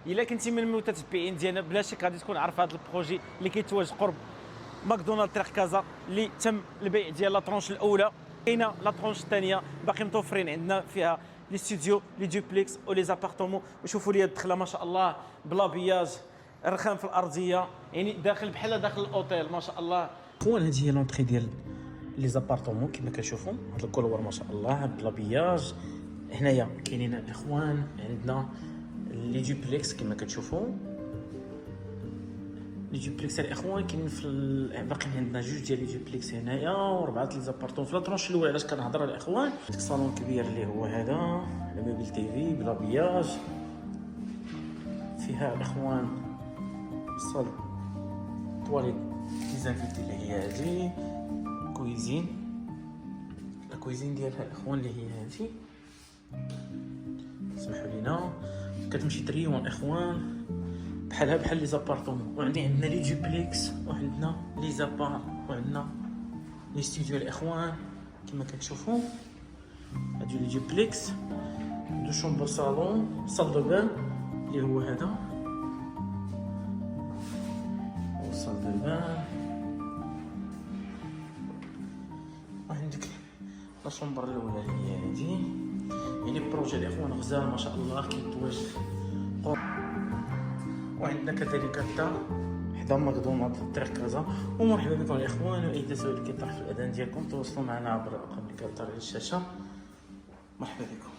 الا كنتي من المتتبعين ديالنا بلا شك غادي تكون عارف هذا البروجي اللي كيتواجد قرب ماكدونالد طريق كازا اللي تم البيع ديال لا طرونش الاولى. كاينه لا طرونش الثانيه باقي متوفرين عندنا فيها لي ستوديو لي دوبليكس ولي زابارتمون. وشوفوا لي الدخله ما شاء الله بلا بياج، الرخام في الارضيه، يعني داخل بحال داخل الاوتيل ما شاء الله. اخوان هذه هي لونطري ديال لي زابارتمون كما كتشوفوا، هذا الكولور ما شاء الله بلا بياج. هنايا كاينين الاخوان عندنا لي دوبليكس كما كتشوفوا، لي دوبليكس الاخوان كاينين في باقي عندنا جوج ديال لي دوبليكس هنايا وربعه لي زابارتمون في لاطرونش الاولى. علاش كنهضر الاخوان؟ صالون كبير اللي هو هذا الموبيل تي في بلا بياج، فيها الاخوان صال طواليت ليزانفيتي اللي هي هذه، كويزين الكويزين ديالها الاخوان اللي هي هذه، سمحوا لينا كتمشي تريون اخوان بحالها بحال لي زابارتمون. عندنا لي دوبليكس وعندنا لي زابار وعندنا لي ستوديو الاخوان كما كتشوفوا. هادو لي دوبليكس دو شومبر صالون صال دو بان اللي هو هذا وصال دو بان، وعندك لا شومبر الاولى اللي هي هادي. يعني بروجي الاخوان غزال ما شاء الله كيتواجد. وعندنا كذلك الدار حدا ماكدونالد طريق كازا. ومرحبا بكم الاخوان، واي تساؤل كيطرح في الاذان ديالكم تواصلوا معنا عبر الارقام اللي كتظهر على الشاشه. مرحبا بكم.